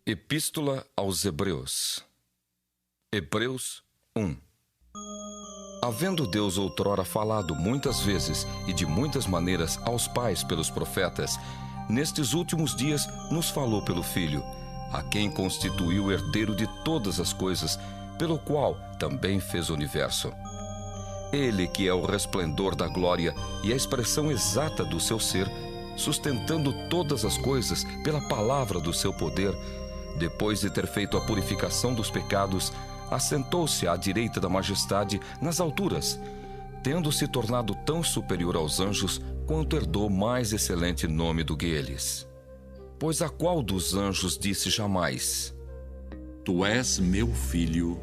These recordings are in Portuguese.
Epístola aos Hebreus. Hebreus 1. Havendo Deus outrora falado muitas vezes e de muitas maneiras aos pais pelos profetas, nestes últimos dias nos falou pelo Filho, a quem constituiu herdeiro de todas as coisas, pelo qual também fez o universo. Ele que é o resplendor da glória e a expressão exata do seu ser, sustentando todas as coisas pela palavra do seu poder, depois de ter feito a purificação dos pecados, assentou-se à direita da majestade nas alturas, tendo se tornado tão superior aos anjos quanto herdou mais excelente nome do que eles. Pois a qual dos anjos disse jamais: Tu és meu filho,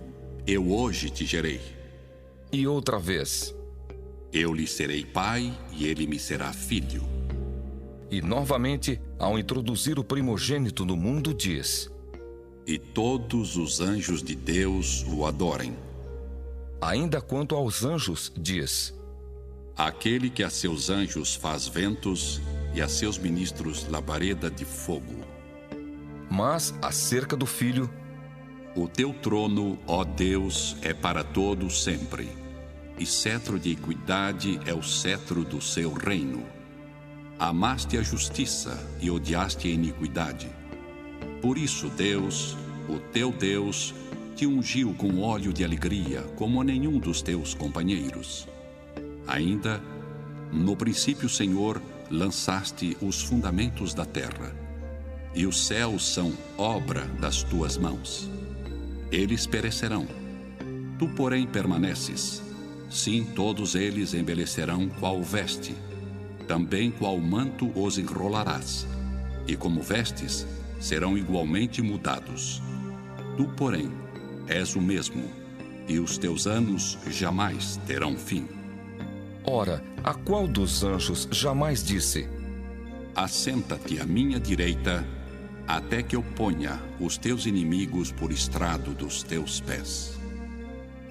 eu hoje te gerei. E outra vez: Eu lhe serei pai e ele me será filho. E novamente, ao introduzir o primogênito no mundo, diz: E todos os anjos de Deus o adorem. Ainda quanto aos anjos, diz: Aquele que a seus anjos faz ventos e a seus ministros labareda de fogo. Mas, acerca do Filho: O teu trono, ó Deus, é para todo sempre, e cetro de equidade é o cetro do seu reino. Amaste a justiça e odiaste a iniquidade. Por isso Deus, o teu Deus, te ungiu com óleo de alegria, como a nenhum dos teus companheiros. Ainda, no princípio, Senhor, lançaste os fundamentos da terra, e os céus são obra das tuas mãos. Eles perecerão, tu, porém, permaneces. Sim, todos eles envelhecerão qual veste, também qual manto os enrolarás, e como vestes, serão igualmente mudados. Tu, porém, és o mesmo, e os teus anos jamais terão fim. Ora, a qual dos anjos jamais disse: Assenta-te à minha direita, até que eu ponha os teus inimigos por estrado dos teus pés.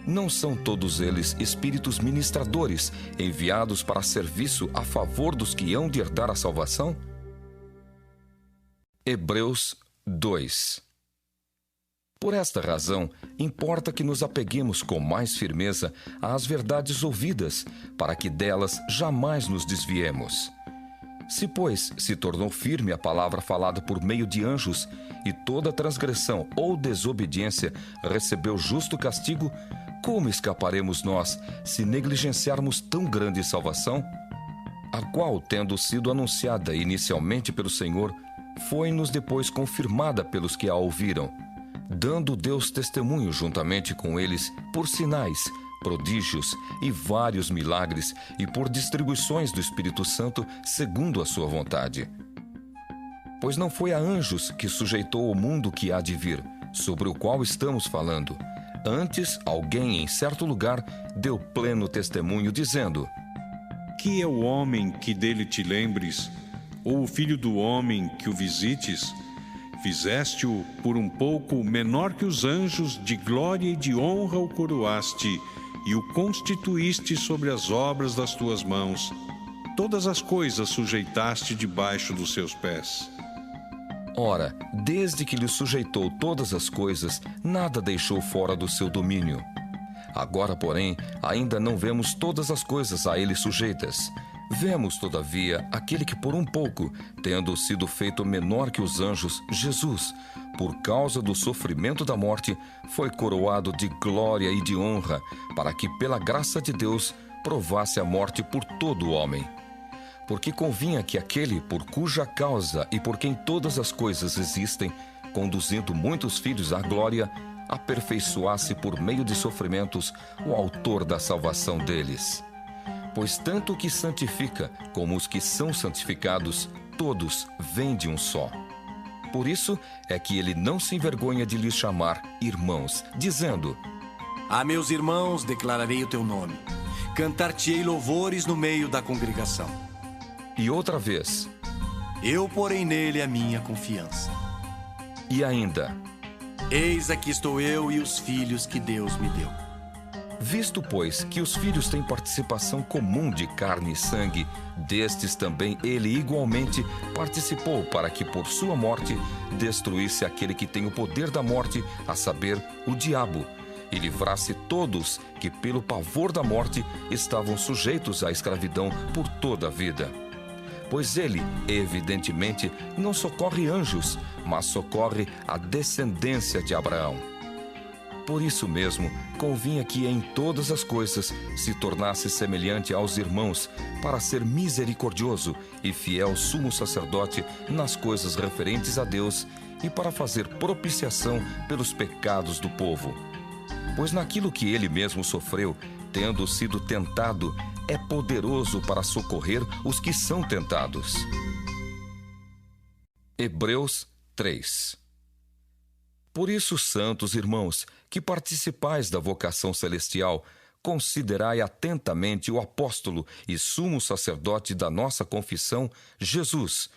Não são todos eles espíritos ministradores, enviados para serviço a favor dos que hão de herdar a salvação? Hebreus 2. Por esta razão, importa que nos apeguemos com mais firmeza às verdades ouvidas, para que delas jamais nos desviemos. Se, pois, se tornou firme a palavra falada por meio de anjos, e toda transgressão ou desobediência recebeu justo castigo, como escaparemos nós, se negligenciarmos tão grande salvação? A qual, tendo sido anunciada inicialmente pelo Senhor, foi-nos depois confirmada pelos que a ouviram, dando Deus testemunho juntamente com eles por sinais, prodígios e vários milagres e por distribuições do Espírito Santo segundo a sua vontade. Pois não foi a anjos que sujeitou o mundo que há de vir, sobre o qual estamos falando. Antes, alguém em certo lugar deu pleno testemunho, dizendo: Que é o homem que dele te lembres, ou o filho do homem que o visites? Fizeste-o por um pouco menor que os anjos, de glória e de honra o coroaste, e o constituíste sobre as obras das tuas mãos. Todas as coisas sujeitaste debaixo dos seus pés. Ora, desde que lhe sujeitou todas as coisas, nada deixou fora do seu domínio. Agora, porém, ainda não vemos todas as coisas a ele sujeitas. Vemos, todavia, aquele que por um pouco, tendo sido feito menor que os anjos, Jesus, por causa do sofrimento da morte, foi coroado de glória e de honra, para que, pela graça de Deus, provasse a morte por todo o homem. Porque convinha que aquele por cuja causa e por quem todas as coisas existem, conduzindo muitos filhos à glória, aperfeiçoasse por meio de sofrimentos o autor da salvação deles. Pois tanto o que santifica como os que são santificados, todos vêm de um só. Por isso é que ele não se envergonha de lhes chamar irmãos, dizendo: A meus irmãos declararei o teu nome. Cantar-te-ei louvores no meio da congregação. E outra vez: Eu porei nele a minha confiança. E ainda: Eis aqui estou eu e os filhos que Deus me deu. Visto, pois, que os filhos têm participação comum de carne e sangue, destes também ele igualmente participou, para que por sua morte destruísse aquele que tem o poder da morte, a saber, o diabo, e livrasse todos que pelo pavor da morte estavam sujeitos à escravidão por toda a vida. Pois ele, evidentemente, não socorre anjos, mas socorre a descendência de Abraão. Por isso mesmo, convinha que em todas as coisas se tornasse semelhante aos irmãos, para ser misericordioso e fiel sumo sacerdote nas coisas referentes a Deus e para fazer propiciação pelos pecados do povo. Pois naquilo que ele mesmo sofreu, tendo sido tentado, é poderoso para socorrer os que são tentados. Hebreus 3. Por isso, santos irmãos, que participais da vocação celestial, considerai atentamente o apóstolo e sumo sacerdote da nossa confissão, Jesus,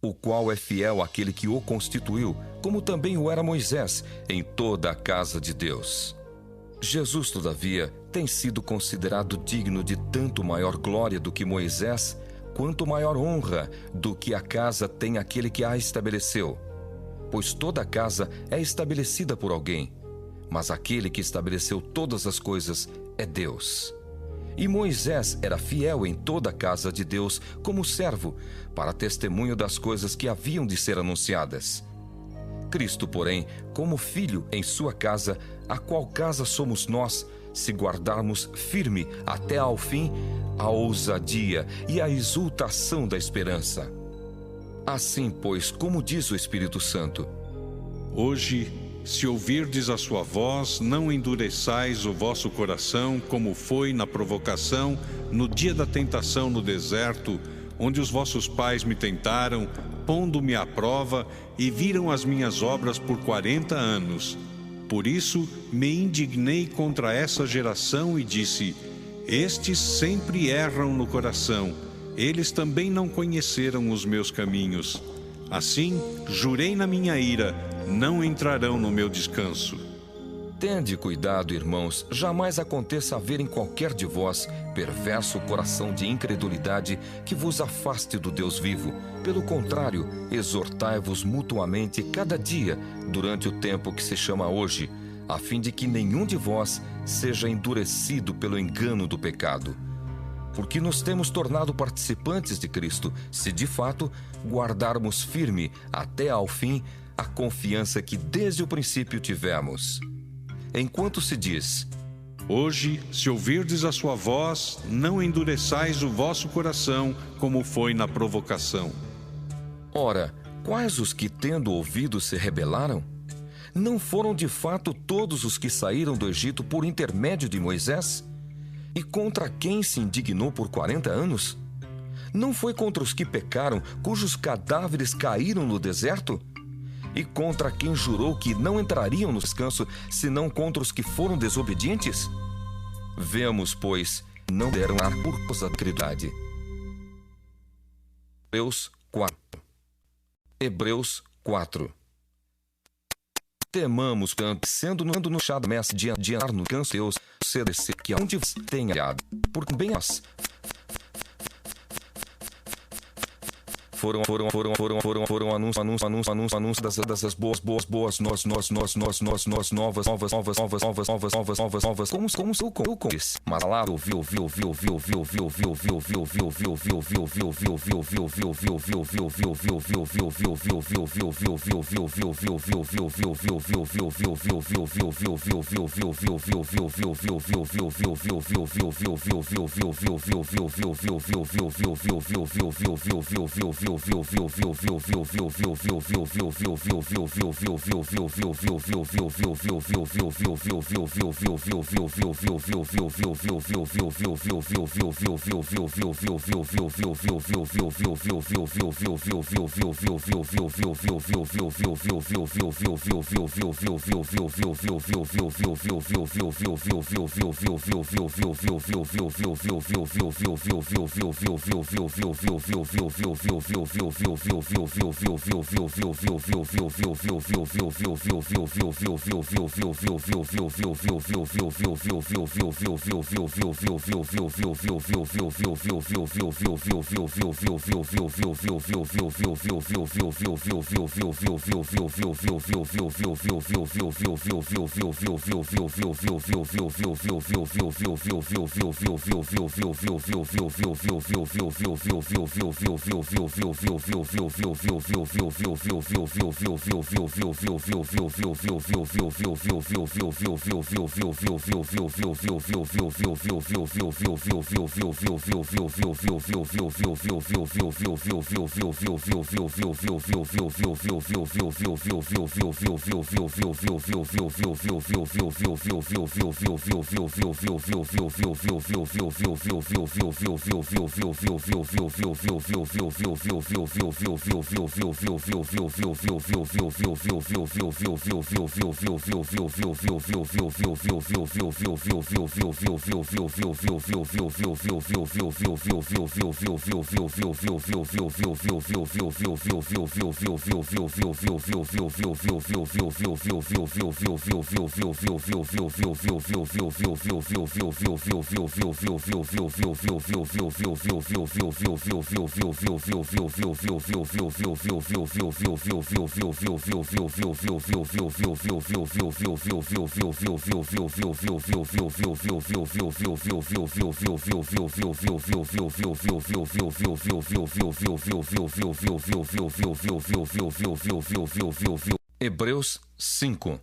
o qual é fiel àquele que o constituiu, como também o era Moisés, em toda a casa de Deus. Jesus, todavia, tem sido considerado digno de tanto maior glória do que Moisés, quanto maior honra do que a casa tem aquele que a estabeleceu. Pois toda a casa é estabelecida por alguém, mas aquele que estabeleceu todas as coisas é Deus. E Moisés era fiel em toda a casa de Deus como servo, para testemunho das coisas que haviam de ser anunciadas. Cristo, porém, como filho em sua casa, a qual casa somos nós, se guardarmos firme até ao fim a ousadia e a exultação da esperança. Assim, pois, como diz o Espírito Santo: Hoje, se ouvirdes a sua voz, não endureçais o vosso coração, como foi na provocação, no dia da tentação no deserto, onde os vossos pais me tentaram, pondo-me à prova, e viram as minhas obras por 40 anos. Por isso, me indignei contra essa geração e disse: Estes sempre erram no coração. Eles também não conheceram os meus caminhos. Assim, jurei na minha ira, não entrarão no meu descanso. Tende cuidado, irmãos, jamais aconteça haver em qualquer de vós perverso coração de incredulidade que vos afaste do Deus vivo. Pelo contrário, exortai-vos mutuamente cada dia, durante o tempo que se chama hoje, a fim de que nenhum de vós seja endurecido pelo engano do pecado. Porque nos temos tornado participantes de Cristo, se de fato guardarmos firme até ao fim a confiança que desde o princípio tivemos. Enquanto se diz: Hoje, se ouvirdes a sua voz, não endureçais o vosso coração, como foi na provocação. Ora, quais os que, tendo ouvido, se rebelaram? Não foram de fato todos os que saíram do Egito por intermédio de Moisés? E contra quem se indignou por 40 anos? Não foi contra os que pecaram, cujos cadáveres caíram no deserto? E contra quem jurou que não entrariam no descanso, senão contra os que foram desobedientes? Vemos, pois, não deram ar por causa da incredulidade. Hebreus 4. Hebreus 4. Temamos tanto, sendo no chado mestre de adiantar no canso Deus, CDC, que aonde você tenha aliado, porque bem as foram anúncio das boas novas, como isso, mas lá ouviu, Hebreus 5.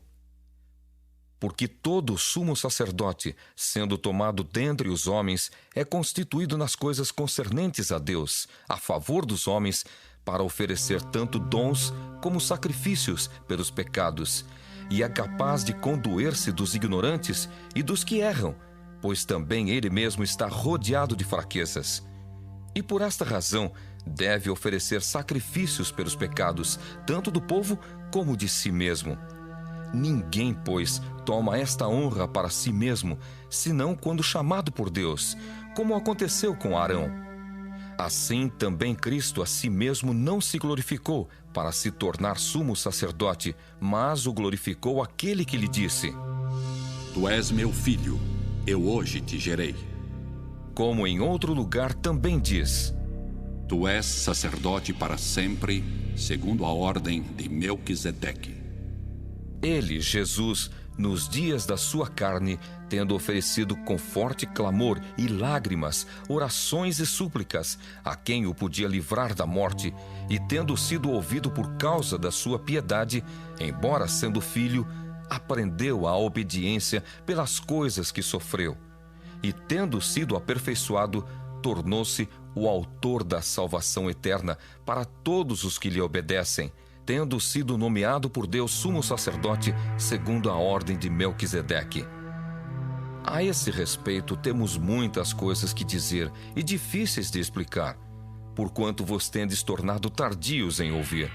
Porque todo sumo sacerdote, sendo tomado dentre os homens, é constituído nas coisas concernentes a Deus, a favor dos homens, para oferecer tanto dons como sacrifícios pelos pecados, e é capaz de condoer-se dos ignorantes e dos que erram, pois também ele mesmo está rodeado de fraquezas. E por esta razão deve oferecer sacrifícios pelos pecados, tanto do povo como de si mesmo. Ninguém, pois, toma esta honra para si mesmo, senão quando chamado por Deus, como aconteceu com Arão. Assim também Cristo a si mesmo não se glorificou para se tornar sumo sacerdote, mas o glorificou aquele que lhe disse: Tu és meu filho, eu hoje te gerei. Como em outro lugar também diz: Tu és sacerdote para sempre, segundo a ordem de Melquisedeque. Ele, Jesus, nos dias da sua carne, tendo oferecido com forte clamor e lágrimas, orações e súplicas, a quem o podia livrar da morte, e tendo sido ouvido por causa da sua piedade, embora sendo filho, aprendeu a obediência pelas coisas que sofreu. E tendo sido aperfeiçoado, tornou-se o autor da salvação eterna para todos os que lhe obedecem, tendo sido nomeado por Deus sumo sacerdote segundo a ordem de Melquisedeque. A esse respeito temos muitas coisas que dizer e difíceis de explicar, porquanto vos tendes tornado tardios em ouvir.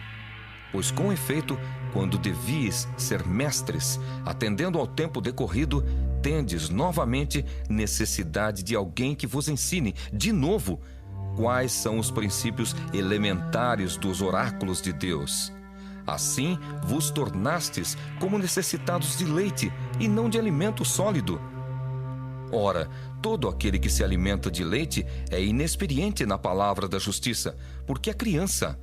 Pois com efeito, quando devíeis ser mestres, atendendo ao tempo decorrido, tendes novamente necessidade de alguém que vos ensine de novo quais são os princípios elementares dos oráculos de Deus. Assim vos tornastes como necessitados de leite e não de alimento sólido. Ora, todo aquele que se alimenta de leite é inexperiente na palavra da justiça, porque é criança.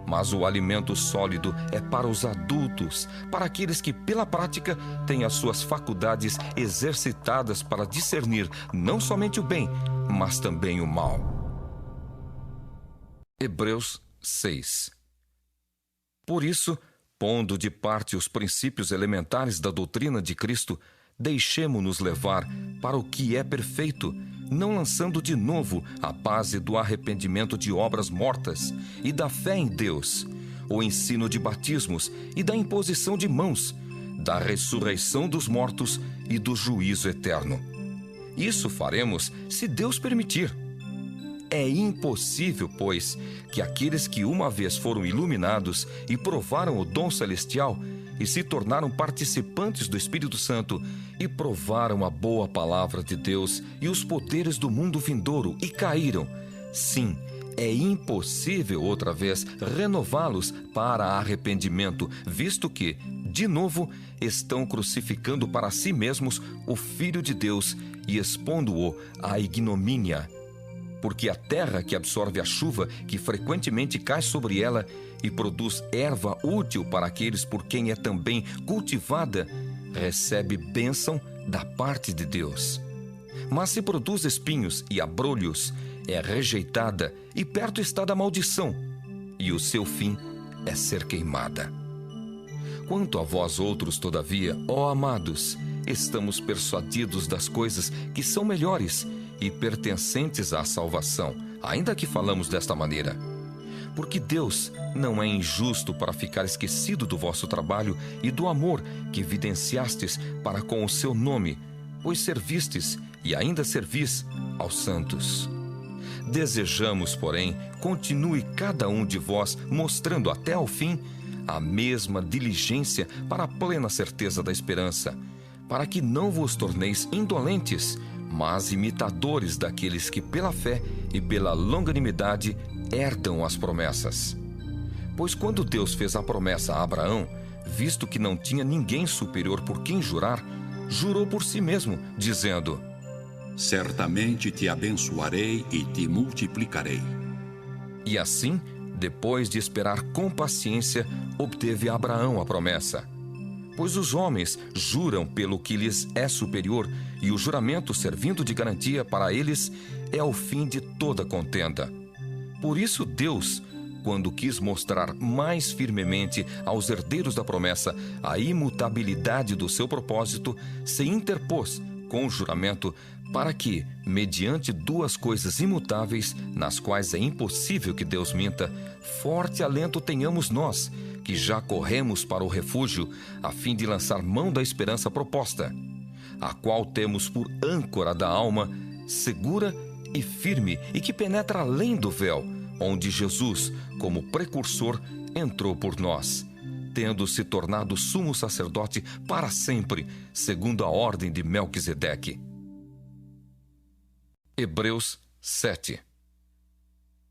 Mas o alimento sólido é para os adultos, para aqueles que, pela prática, têm as suas faculdades exercitadas para discernir não somente o bem, mas também o mal. Hebreus 6. Por isso, pondo de parte os princípios elementares da doutrina de Cristo, deixemo-nos levar para o que é perfeito, não lançando de novo a base do arrependimento de obras mortas e da fé em Deus, o ensino de batismos e da imposição de mãos, da ressurreição dos mortos e do juízo eterno. Isso faremos se Deus permitir. É impossível, pois, que aqueles que uma vez foram iluminados e provaram o dom celestial e se tornaram participantes do Espírito Santo e provaram a boa palavra de Deus e os poderes do mundo vindouro e caíram, sim, é impossível outra vez renová-los para arrependimento, visto que, de novo, estão crucificando para si mesmos o Filho de Deus e expondo-o à ignomínia. Porque a terra que absorve a chuva que frequentemente cai sobre ela e produz erva útil para aqueles por quem é também cultivada, recebe bênção da parte de Deus. Mas se produz espinhos e abrolhos, é rejeitada e perto está da maldição, e o seu fim é ser queimada. Quanto a vós outros, todavia, ó amados, estamos persuadidos das coisas que são melhores e pertencentes à salvação, ainda que falamos desta maneira. Porque Deus não é injusto para ficar esquecido do vosso trabalho e do amor que evidenciastes para com o seu nome, pois servistes e ainda servis aos santos. Desejamos, porém, continue cada um de vós mostrando até ao fim a mesma diligência para a plena certeza da esperança, para que não vos torneis indolentes, mas imitadores daqueles que pela fé e pela longanimidade herdam as promessas. Pois quando Deus fez a promessa a Abraão, visto que não tinha ninguém superior por quem jurar, jurou por si mesmo, dizendo: certamente te abençoarei e te multiplicarei. E assim, depois de esperar com paciência, obteve Abraão a promessa. Pois os homens juram pelo que lhes é superior, e o juramento, servindo de garantia para eles, é o fim de toda contenda. Por isso Deus, quando quis mostrar mais firmemente aos herdeiros da promessa a imutabilidade do seu propósito, se interpôs com o juramento para que, mediante duas coisas imutáveis, nas quais é impossível que Deus minta, forte alento tenhamos nós, que já corremos para o refúgio, a fim de lançar mão da esperança proposta, a qual temos por âncora da alma, segura e firme, e que penetra além do véu, onde Jesus, como precursor, entrou por nós, tendo se tornado sumo sacerdote para sempre, segundo a ordem de Melquisedeque. Hebreus 7.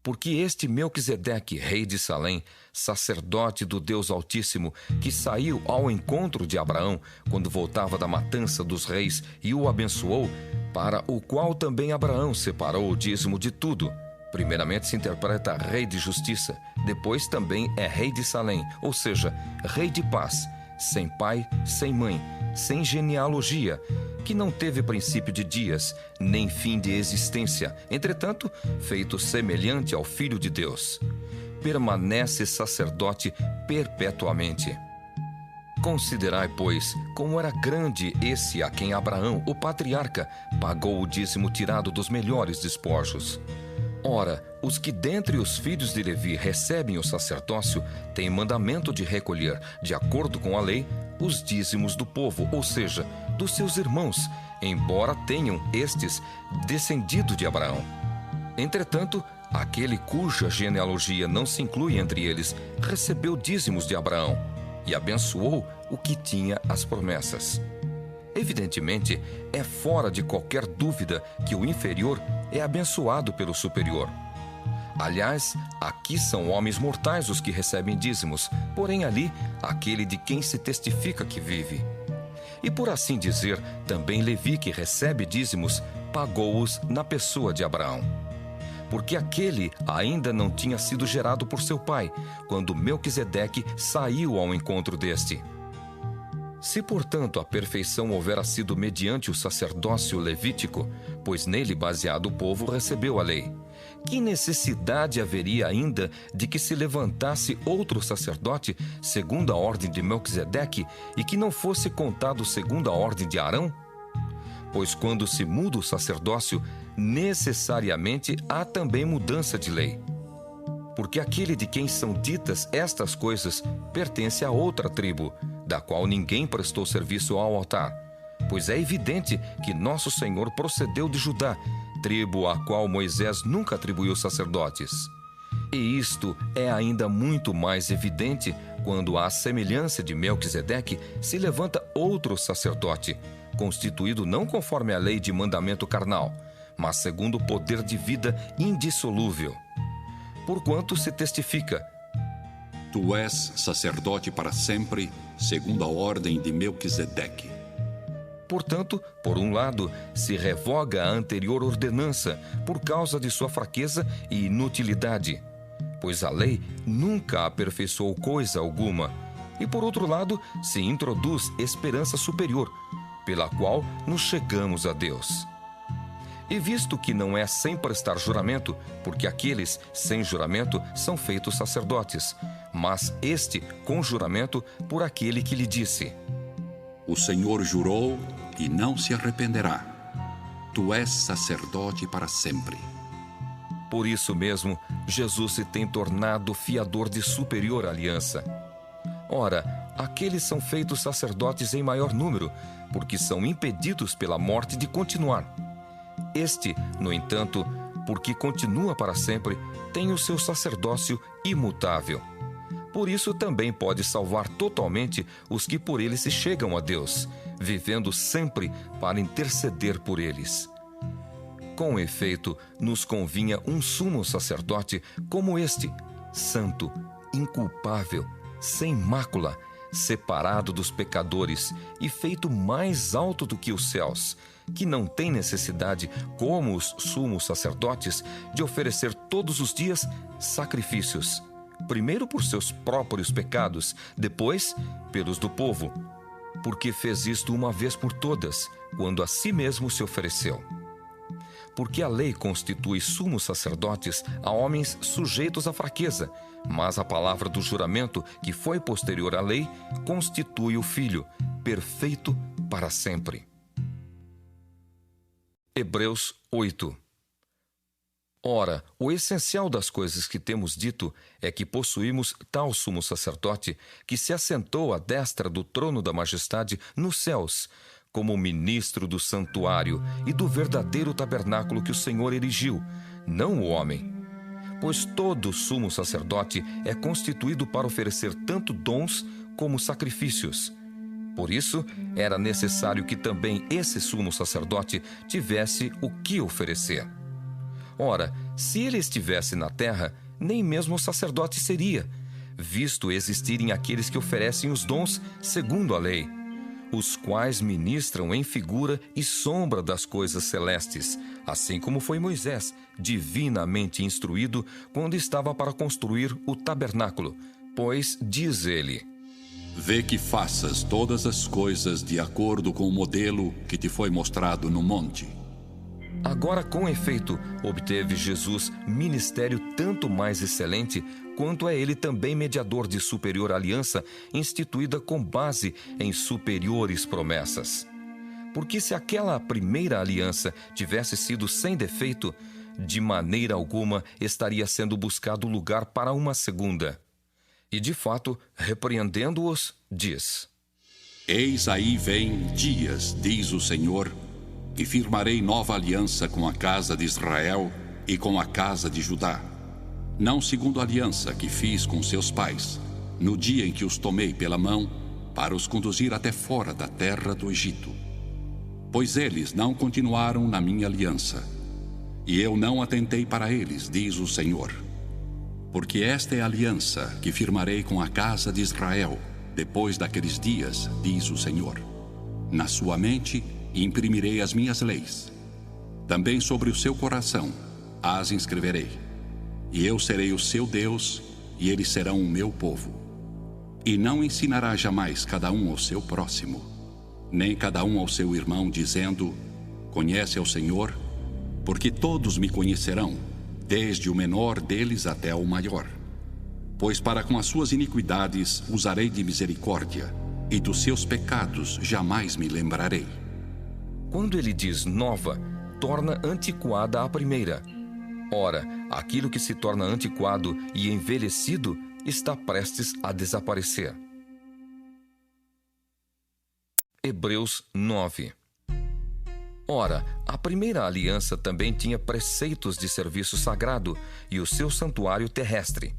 Porque este Melquisedeque, rei de Salém, sacerdote do Deus Altíssimo, que saiu ao encontro de Abraão quando voltava da matança dos reis e o abençoou, para o qual também Abraão separou o dízimo de tudo. Primeiramente se interpreta rei de justiça, depois também é rei de Salém, ou seja, rei de paz, sem pai, sem mãe, sem genealogia, que não teve princípio de dias, nem fim de existência, entretanto, feito semelhante ao Filho de Deus. Permanece sacerdote perpetuamente. Considerai, pois, como era grande esse a quem Abraão, o patriarca, pagou o dízimo tirado dos melhores despojos. Ora, os que dentre os filhos de Levi recebem o sacerdócio têm mandamento de recolher, de acordo com a lei, os dízimos do povo, ou seja, dos seus irmãos, embora tenham estes descendido de Abraão. Entretanto, aquele cuja genealogia não se inclui entre eles, recebeu dízimos de Abraão e abençoou o que tinha as promessas. Evidentemente, é fora de qualquer dúvida que o inferior é abençoado pelo superior. Aliás, aqui são homens mortais os que recebem dízimos, porém ali, aquele de quem se testifica que vive. E por assim dizer, também Levi, que recebe dízimos, pagou-os na pessoa de Abraão. Porque aquele ainda não tinha sido gerado por seu pai, quando Melquisedeque saiu ao encontro deste. Se, portanto, a perfeição houvera sido mediante o sacerdócio levítico, pois nele baseado o povo recebeu a lei, que necessidade haveria ainda de que se levantasse outro sacerdote segundo a ordem de Melquisedeque e que não fosse contado segundo a ordem de Arão? Pois quando se muda o sacerdócio, necessariamente há também mudança de lei. Porque aquele de quem são ditas estas coisas pertence a outra tribo, da qual ninguém prestou serviço ao altar. Pois é evidente que nosso Senhor procedeu de Judá, tribo à qual Moisés nunca atribuiu sacerdotes. E isto é ainda muito mais evidente quando, à semelhança de Melquisedeque, se levanta outro sacerdote, constituído não conforme a lei de mandamento carnal, mas segundo o poder de vida indissolúvel. Porquanto se testifica: Tu és sacerdote para sempre, segundo a ordem de Melquisedeque. Portanto, por um lado, se revoga a anterior ordenança por causa de sua fraqueza e inutilidade, pois a lei nunca aperfeiçoou coisa alguma. E por outro lado, se introduz esperança superior, pela qual nos chegamos a Deus. E visto que não é sem prestar juramento, porque aqueles sem juramento são feitos sacerdotes, mas este com juramento por aquele que lhe disse: O Senhor jurou e não se arrependerá. Tu és sacerdote para sempre. Por isso mesmo, Jesus se tem tornado fiador de superior aliança. Ora, aqueles são feitos sacerdotes em maior número, porque são impedidos pela morte de continuar. Este, no entanto, porque continua para sempre, tem o seu sacerdócio imutável. Por isso também pode salvar totalmente os que por ele se chegam a Deus, vivendo sempre para interceder por eles. Com efeito, nos convinha um sumo sacerdote como este, santo, inculpável, sem mácula, separado dos pecadores e feito mais alto do que os céus, que não tem necessidade, como os sumos sacerdotes, de oferecer todos os dias sacrifícios, primeiro por seus próprios pecados, depois pelos do povo, porque fez isto uma vez por todas, quando a si mesmo se ofereceu. Porque a lei constitui sumos sacerdotes a homens sujeitos à fraqueza, mas a palavra do juramento, que foi posterior à lei, constitui o Filho, perfeito para sempre. Hebreus 8. Ora, o essencial das coisas que temos dito é que possuímos tal sumo sacerdote que se assentou à destra do trono da majestade nos céus, como ministro do santuário e do verdadeiro tabernáculo que o Senhor erigiu, não o homem. Pois todo sumo sacerdote é constituído para oferecer tanto dons como sacrifícios. Por isso, era necessário que também esse sumo sacerdote tivesse o que oferecer. Ora, se ele estivesse na terra, nem mesmo sacerdote seria, visto existirem aqueles que oferecem os dons segundo a lei, os quais ministram em figura e sombra das coisas celestes, assim como foi Moisés, divinamente instruído quando estava para construir o tabernáculo. Pois diz ele: Vê que faças todas as coisas de acordo com o modelo que te foi mostrado no monte. Agora, com efeito, obteve Jesus ministério tanto mais excelente, quanto é ele também mediador de superior aliança, instituída com base em superiores promessas. Porque se aquela primeira aliança tivesse sido sem defeito, de maneira alguma estaria sendo buscado lugar para uma segunda. E, de fato, repreendendo-os, diz: Eis aí vem dias, diz o Senhor, e firmarei nova aliança com a casa de Israel e com a casa de Judá, não segundo a aliança que fiz com seus pais, no dia em que os tomei pela mão, para os conduzir até fora da terra do Egito. Pois eles não continuaram na minha aliança, e eu não atentei para eles, diz o Senhor. Porque esta é a aliança que firmarei com a casa de Israel, depois daqueles dias, diz o Senhor. Na sua mente imprimirei as minhas leis. Também sobre o seu coração as inscreverei. E eu serei o seu Deus, e eles serão o meu povo. E não ensinará jamais cada um ao seu próximo, nem cada um ao seu irmão, dizendo: Conhece ao Senhor, porque todos me conhecerão, desde o menor deles até o maior. Pois para com as suas iniquidades usarei de misericórdia, e dos seus pecados jamais me lembrarei. Quando ele diz nova, torna antiquada a primeira. Ora, aquilo que se torna antiquado e envelhecido está prestes a desaparecer. Hebreus 9. Ora, a primeira aliança também tinha preceitos de serviço sagrado e o seu santuário terrestre.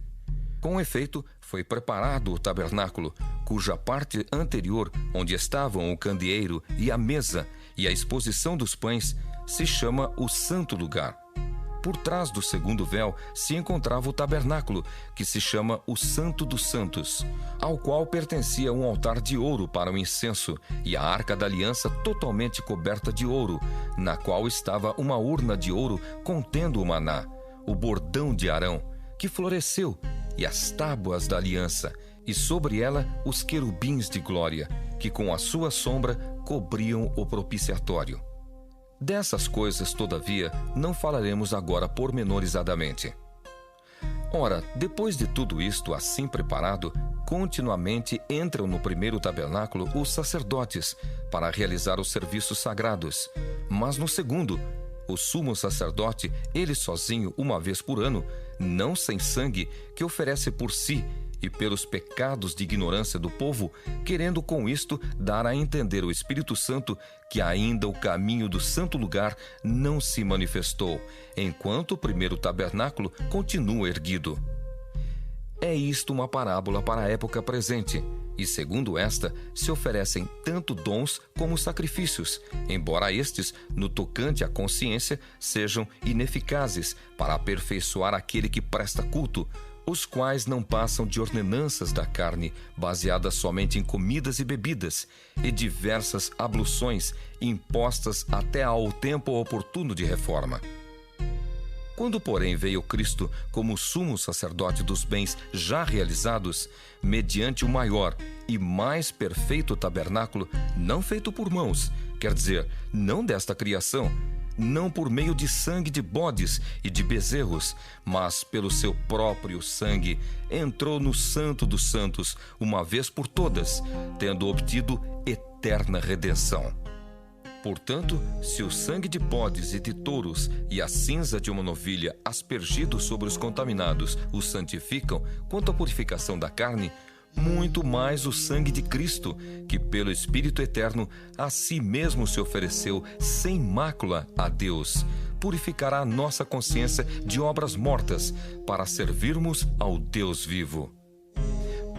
Com efeito, foi preparado o tabernáculo, cuja parte anterior, onde estavam o candeeiro e a mesa e a exposição dos pães, se chama o Santo Lugar. Por trás do segundo véu se encontrava o tabernáculo, que se chama o Santo dos Santos, ao qual pertencia um altar de ouro para o incenso e a arca da aliança totalmente coberta de ouro, na qual estava uma urna de ouro contendo o maná, o bordão de Arão, que floresceu, e as tábuas da aliança, e sobre ela os querubins de glória, que com a sua sombra cobriam o propiciatório. Dessas coisas, todavia, não falaremos agora pormenorizadamente. Ora, depois de tudo isto assim preparado, continuamente entram no primeiro tabernáculo os sacerdotes para realizar os serviços sagrados. Mas no segundo, o sumo sacerdote, ele sozinho, uma vez por ano, não sem sangue, que oferece por si e pelos pecados de ignorância do povo, querendo com isto dar a entender ao Espírito Santo que ainda o caminho do santo lugar não se manifestou, enquanto o primeiro tabernáculo continua erguido. É isto uma parábola para a época presente, e segundo esta, se oferecem tanto dons como sacrifícios, embora estes, no tocante à consciência, sejam ineficazes para aperfeiçoar aquele que presta culto, os quais não passam de ordenanças da carne, baseadas somente em comidas e bebidas, e diversas abluções impostas até ao tempo oportuno de reforma. Quando, porém, veio Cristo como sumo sacerdote dos bens já realizados, mediante o maior e mais perfeito tabernáculo, não feito por mãos, quer dizer, não desta criação, não por meio de sangue de bodes e de bezerros, mas pelo seu próprio sangue, entrou no Santo dos Santos, uma vez por todas, tendo obtido eterna redenção. Portanto, se o sangue de bodes e de touros e a cinza de uma novilha aspergidos sobre os contaminados os santificam quanto à purificação da carne, muito mais o sangue de Cristo, que pelo Espírito Eterno a si mesmo se ofereceu sem mácula a Deus, purificará a nossa consciência de obras mortas, para servirmos ao Deus vivo.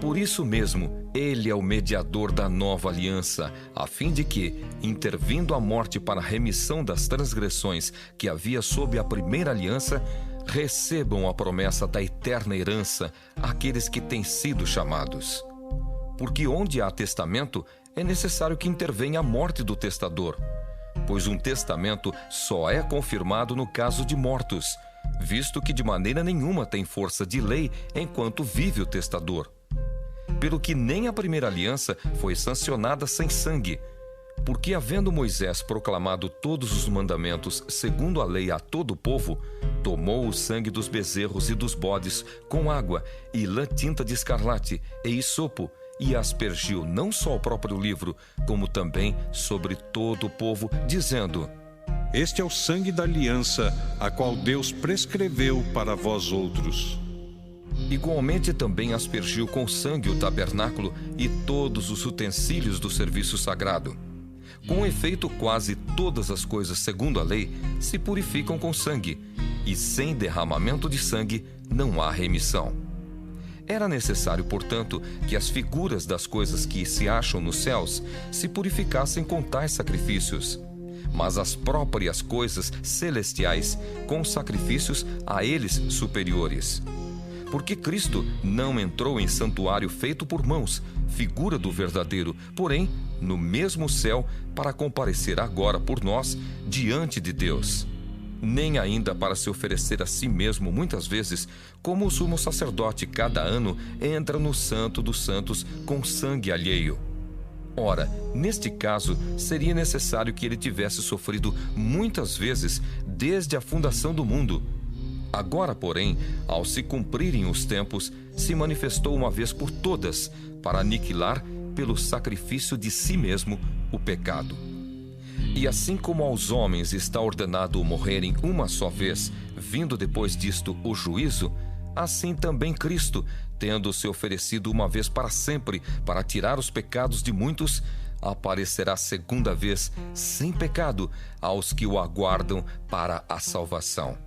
Por isso mesmo, ele é o mediador da nova aliança, a fim de que, intervindo a morte para a remissão das transgressões que havia sob a primeira aliança, recebam a promessa da eterna herança aqueles que têm sido chamados. Porque onde há testamento, é necessário que intervenha a morte do testador, pois um testamento só é confirmado no caso de mortos, visto que de maneira nenhuma tem força de lei enquanto vive o testador. Pelo que nem a primeira aliança foi sancionada sem sangue, porque havendo Moisés proclamado todos os mandamentos segundo a lei a todo o povo, tomou o sangue dos bezerros e dos bodes com água e lã tinta de escarlate e hisopo, e aspergiu não só o próprio livro, como também sobre todo o povo, dizendo: Este é o sangue da aliança, a qual Deus prescreveu para vós outros. Igualmente também aspergiu com sangue o tabernáculo e todos os utensílios do serviço sagrado. Com efeito, quase todas as coisas segundo a lei se purificam com sangue, e sem derramamento de sangue não há remissão. Era necessário, portanto, que as figuras das coisas que se acham nos céus se purificassem com tais sacrifícios, mas as próprias coisas celestiais com sacrifícios a eles superiores. Porque Cristo não entrou em santuário feito por mãos, figura do verdadeiro, porém, no mesmo céu, para comparecer agora por nós diante de Deus. Nem ainda para se oferecer a si mesmo muitas vezes, como o sumo sacerdote cada ano entra no Santo dos Santos com sangue alheio. Ora, neste caso, seria necessário que ele tivesse sofrido muitas vezes desde a fundação do mundo. Agora, porém, ao se cumprirem os tempos, se manifestou uma vez por todas para aniquilar, pelo sacrifício de si mesmo, o pecado. E assim como aos homens está ordenado morrerem uma só vez, vindo depois disto o juízo, assim também Cristo, tendo se oferecido uma vez para sempre para tirar os pecados de muitos, aparecerá segunda vez sem pecado aos que o aguardam para a salvação.